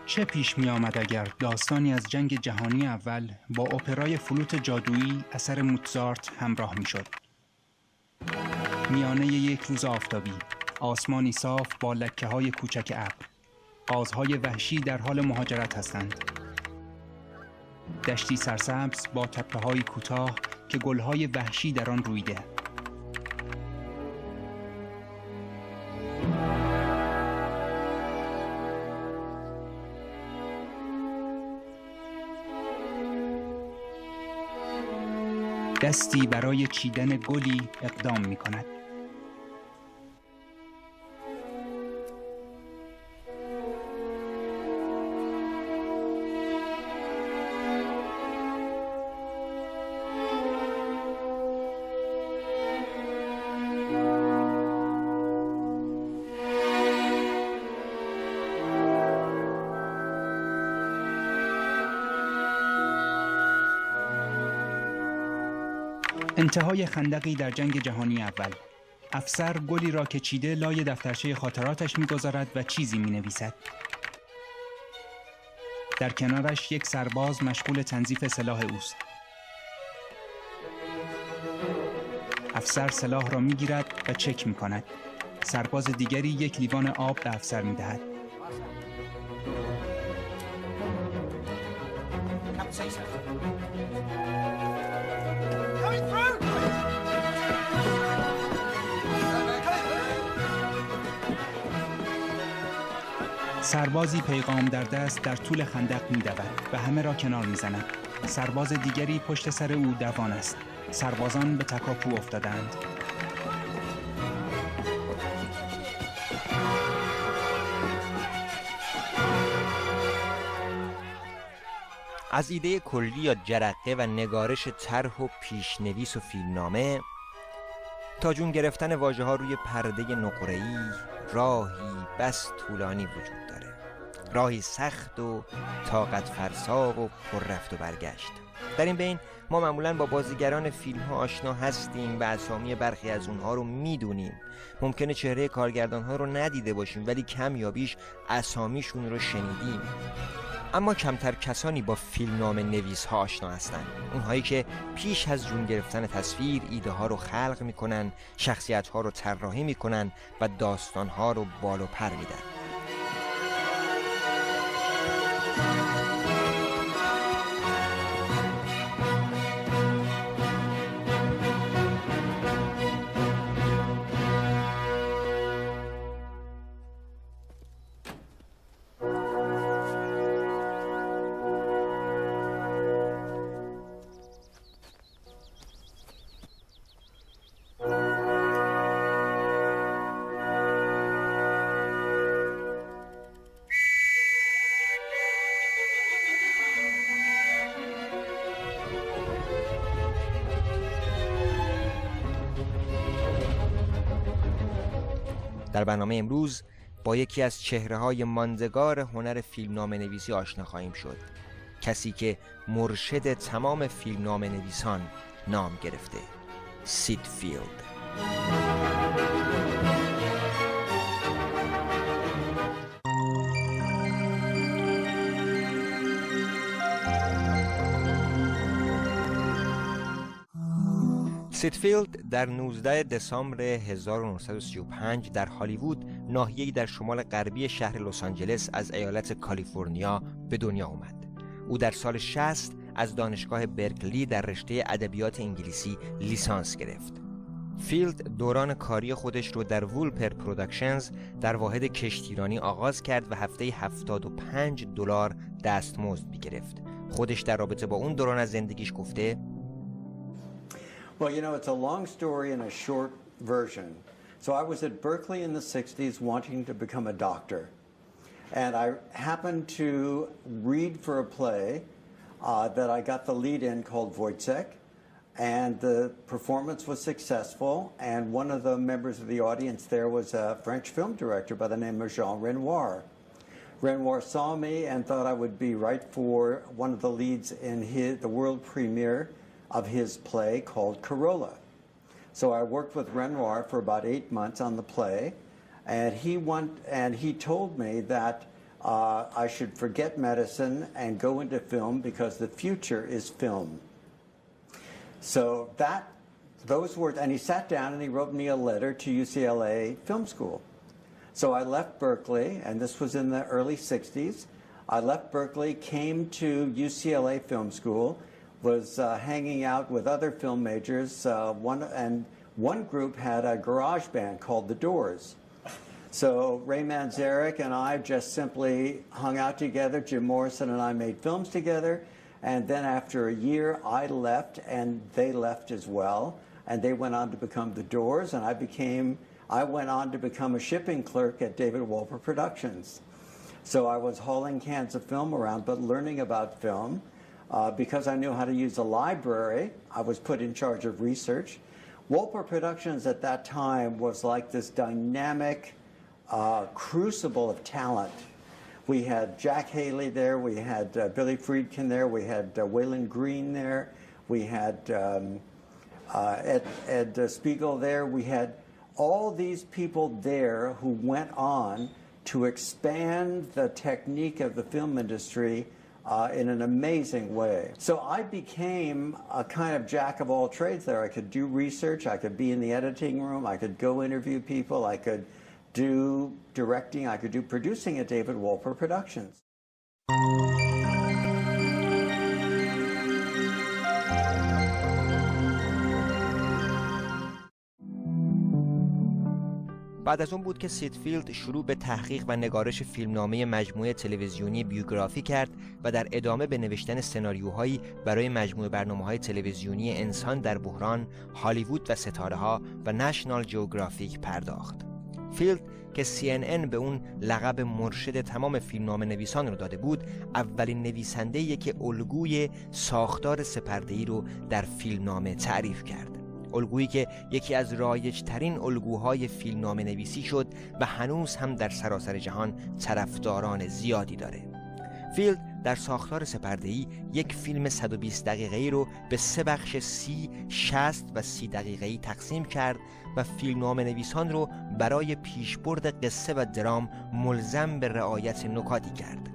چه پیش می آمد اگر داستانی از جنگ جهانی اول با اپرای فلوت جادویی اثر موتزارت همراه می شد؟ میانه یک روز آفتابی، آسمانی صاف با لکه های کوچک ابر، قازهای وحشی در حال مهاجرت هستند. دشتی سرسبز با تپه‌های کوتاه که گل‌های وحشی در آن رویده. دستی برای چیدن گلی اقدام می‌کند. انتهای خندقی در جنگ جهانی اول. افسر گلی را که چیده لای دفترچه خاطراتش می‌گذارد و چیزی می‌نویسد. در کنارش یک سرباز مشغول تنظیف سلاح اوست. افسر سلاح را می‌گیرد و چک می‌کند. سرباز دیگری یک لیوان آب به افسر می‌دهد. سربازی پیغام در دست در طول خندق می‌دود و همه را کنار می‌زند. سرباز دیگری پشت سر او دوان است. سربازان به تکاپو افتادند. از ایده کلی یا جرقه و نگارش طرح و پیشنویس و فیلمنامه تا جون گرفتن واژه‌ها روی پرده نقره‌ای راهی بس طولانی وجود داره. راهی سخت و طاقت فرسا و پر رفت و برگشت. در این بین ما معمولاً با بازیگران فیلم‌ها آشنا هستیم و اسامی برخی از اونها رو میدونیم. ممکنه چهره کارگردان‌ها رو ندیده باشیم ولی کم یا بیش اسامیشون رو شنیدیم. اما کمتر کسانی با فیلمنامه نویس ها آشنا هستند. اونهایی که پیش از جون گرفتن تصویر ایده ها رو خلق میکنن، شخصیت ها رو طراحی میکنن و داستان ها رو بال و پر میدن. در برنامه امروز با یکی از چهره‌های ماندگار هنر فیلمنامه نویسی آشنا خواهیم شد. کسی که مرشد تمام فیلمنامه نویسان نام گرفته، فیلد. فیلد در 19 دسامبر 1935 در هالیوود، ناحیه‌ای در شمال غربی شهر لس آنجلس از ایالت کالیفرنیا به دنیا آمد. او در سال 60 از دانشگاه برکلی در رشته ادبیات انگلیسی لیسانس گرفت. فیلد دوران کاری خودش رو در وولپر پروداکشنز در واحد کشتیرانی آغاز کرد و هفته‌ای $75 دستمزد می‌گرفت. خودش در رابطه با اون دوران از زندگیش گفته: Well, you know, it's a long story and a short version. So I was at Berkeley in the 60s wanting to become a doctor. And I happened to read for a play that I got the lead in called Wojciech. And the performance was successful. And one of the members of the audience there was a French film director by the name of Jean Renoir. Renoir saw me and thought I would be right for one of the leads in the world premiere of his play called Corolla. So I worked with Renoir for about 8 months on the play, and he told me that I should forget medicine and go into film because the future is film. So those words, and he sat down and he wrote me a letter to UCLA Film School. So I left Berkeley, and this was in the early 60s. I left Berkeley, came to UCLA Film School, was hanging out with other film majors. One group had a garage band called The Doors. So Ray Manzarek and I just simply hung out together. Jim Morrison and I made films together. And then after a year, I left, and they left as well. And they went on to become The Doors, and I went on to become a shipping clerk at David Wolper Productions. So I was hauling cans of film around, but learning about film. Because I knew how to use a library, I was put in charge of research. Wolper Productions at that time was like this dynamic crucible of talent. We had Jack Haley there, we had Billy Friedkin there, we had Waylon Green there, we had Ed Spiegel there. We had all these people there who went on to expand the technique of the film industry in an amazing way. So I became a kind of jack of all trades there. I could do research, I could be in the editing room, I could go interview people, I could do directing, I could do producing at David Wolper Productions. بعد از اون بود که سیدفیلد شروع به تحقیق و نگارش فیلمنامه مجموعه تلویزیونی بیوگرافی کرد و در ادامه به نوشتن سناریوهایی برای مجموعه برنامه‌های تلویزیونی انسان در بحران، هالیوود و ستاره‌ها و نشنال جئوگرافیک پرداخت. فیلد که CNN به اون لقب مرشد تمام فیلمنامه نویسان رو داده بود، اولین نویسنده‌ایه که الگوی ساختار سه‌پرده‌ای رو در فیلمنامه تعریف کرد. الگویی که یکی از رایج‌ترین الگوهای فیلمنامه نویسی شد و هنوز هم در سراسر جهان طرفداران زیادی داره. فیلد در ساختار سه‌پرده‌ای یک فیلم 120 دقیقه‌ای رو به 3 بخش 30، 60 و 30 دقیقه‌ای تقسیم کرد و فیلمنامه نویسان رو برای پیشبرد قصه و درام ملزم به رعایت نکاتی کرد.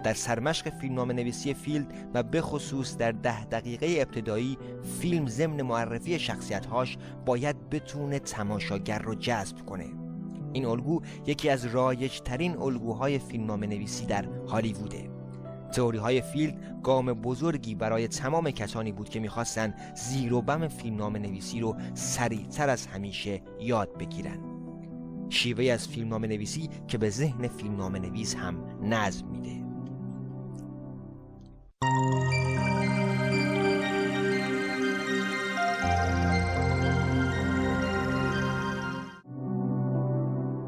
در سرمشق فیلمنامه نویسی فیلد و به خصوص در 10 دقیقه ابتدایی، فیلم ضمن معرفی شخصیت‌هاش باید بتونه تماشاگر رو جذب کنه. این الگو یکی از رایج‌ترین الگوهای فیلمنامه نویسی در هالیووده. تئوری‌های فیلد گام بزرگی برای تمام کسانی بود که می‌خواستن زیر و بم فیلمنامه نویسی رو سریع‌تر از همیشه یاد بگیرن. شیوه از فیلمنامه نویسی که به ذهن فیلمنامه نویس هم نظم میده.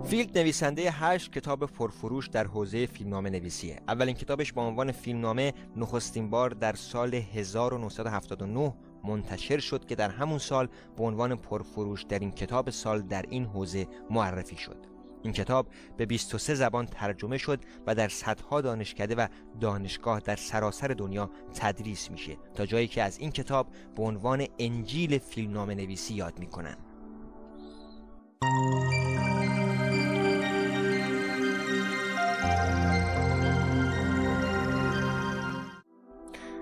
فیلد نویسنده 8 کتاب پرفروش در حوزه فیلمنامه نویسیه. اولین کتابش با عنوان فیلمنامه نخستین بار در سال 1979 منتشر شد که در همون سال به عنوان پرفروش در این کتاب سال در این حوزه معرفی شد. این کتاب به 23 زبان ترجمه شد و در صدها دانشکده و دانشگاه در سراسر دنیا تدریس میشه، تا جایی که از این کتاب به عنوان انجیل فیلمنامه نویسی یاد میکنن.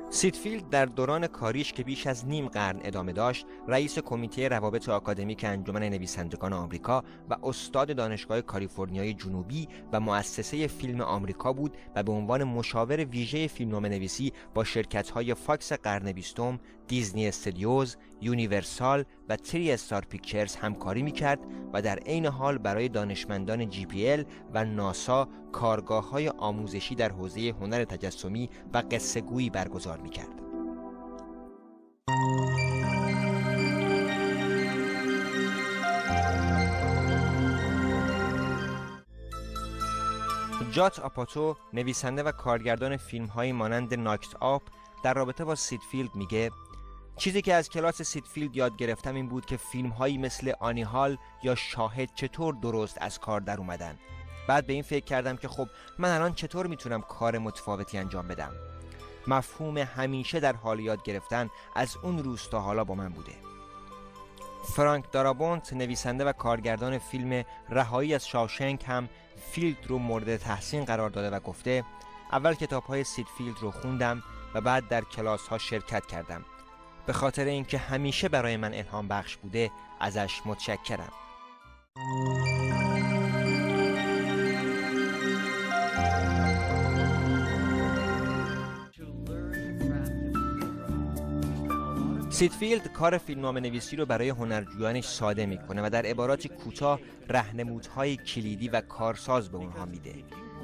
سیدفیلد در دوران کاریش که بیش از نیم قرن ادامه داشت، رئیس کمیته روابط آکادمیک انجمن نویسندگان آمریکا و استاد دانشگاه کالیفرنیای جنوبی و مؤسسه فیلم آمریکا بود و به عنوان مشاور ویژه فیلمنامه نویسی با شرکت‌های فاکس قرن 20، دیزنی استودیوز، یونیورسال و تری استار پیکچرز همکاری می‌کرد و در عین حال برای دانشمندان GPL و ناسا کارگاه‌های آموزشی در حوزه هنر تجسمی و قصه‌گویی برگزار می‌کرد. جات آپاتو، نویسنده و کارگردان فیلم‌های مانند ناکت آپ، در رابطه با سیدفیلد میگه: چیزی که از کلاس سیدفیلد یاد گرفتم این بود که فیلم‌هایی مثل آنیهال یا شاهد چطور درست از کار در اومدن. بعد به این فکر کردم که خب من الان چطور میتونم کار متفاوتی انجام بدم. مفهوم همیشه در حال یاد گرفتن از اون روز تا حالا با من بوده. فرانک دارابونت نویسنده و کارگردان فیلم رهایی از شاوشنک هم فیلد رو مورد تحسین قرار داده و گفته اول کتاب‌های سید فیلد رو خوندم و بعد در کلاس‌ها شرکت کردم. به خاطر اینکه همیشه برای من الهام بخش بوده ازش متشکرم. سید فیلد کار فیلمنامه نویسی رو برای هنرجویانش ساده میکنه و در عبارات کوتاه راهنمودهای کلیدی و کارساز به اونها میده.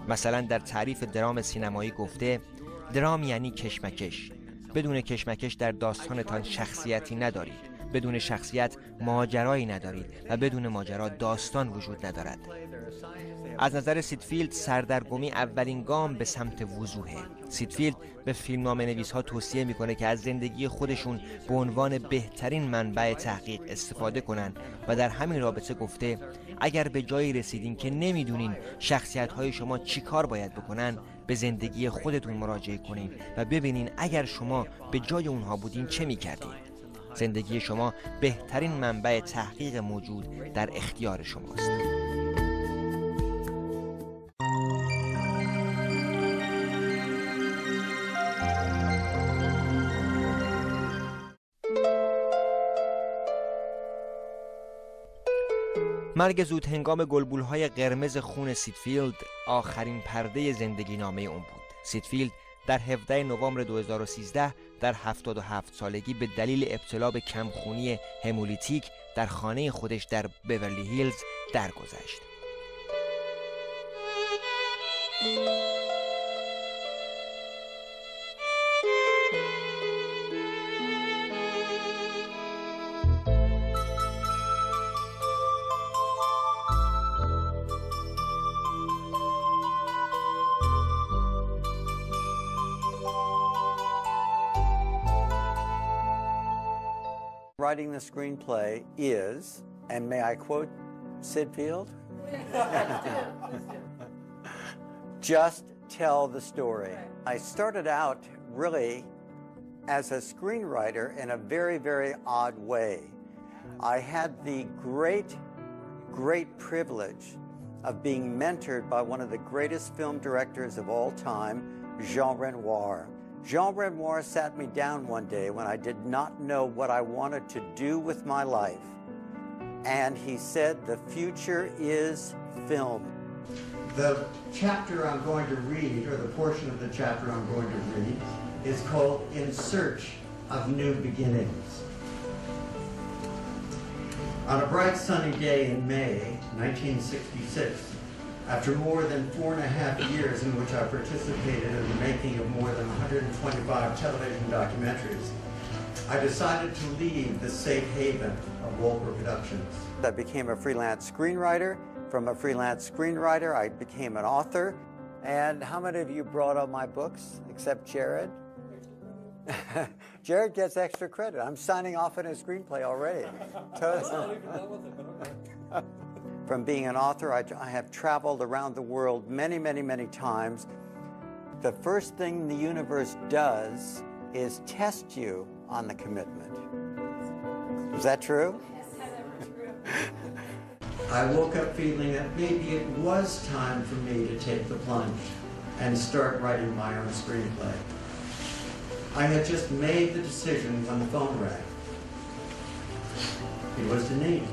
مثلا در تعریف درام سینمایی گفته درام یعنی کشمکش. بدون کشمکش در داستانتان شخصیتی ندارید. بدون شخصیت ماجرایی ندارید و بدون ماجرا داستان وجود ندارد. از نظر سیدفیلد سردرگمی اولین گام به سمت وضوحه. سیدفیلد به فیلمنامه نویس‌ها توصیه میکنه که از زندگی خودشون به عنوان بهترین منبع تحقیق استفاده کنن و در همین رابطه گفته اگر به جایی رسیدین که نمیدونین شخصیت‌های شما چی کار باید بکنن به زندگی خودتون مراجعه کنین و ببینین اگر شما به جای اونها بودین چه میکردین. زندگی شما بهترین منبع تحقیق موجود در اختیار شماست. مرگ زود هنگام گلبولهای قرمز خون سیدفیلد آخرین پرده زندگی نامه اون بود. سیدفیلد در 17 نوامبر 2013 در 77 سالگی به دلیل ابتلا به کمخونی همولیتیک در خانه خودش در بیورلی هیلز درگذشت. Writing the screenplay is, and may I quote Sid Field? Just tell the story. I started out really as a screenwriter in a very, very odd way. I had the great privilege of being mentored by one of the greatest film directors of all time, Jean Renoir. Jean Renoir sat me down one day when I did not know what I wanted to do with my life. And he said, the future is film. The chapter I'm going to read, or the portion of the chapter I'm going to read, is called In Search of New Beginnings. On a bright sunny day in May 1966, after more than 4.5 years in which I participated in the making of more than 125 television documentaries, I decided to leave the safe haven of Wolper Productions. I became a freelance screenwriter. From a freelance screenwriter, I became an author. And how many of you brought all my books, except Jared? Jared gets extra credit. I'm signing off on his screenplay already. From being an author, I have traveled around the world many, many, many times. The first thing the universe does is test you on the commitment. Is that true? I woke up feeling that maybe it was time for me to take the plunge and start writing my own screenplay. I had just made the decision when the phone rang. It was Denise.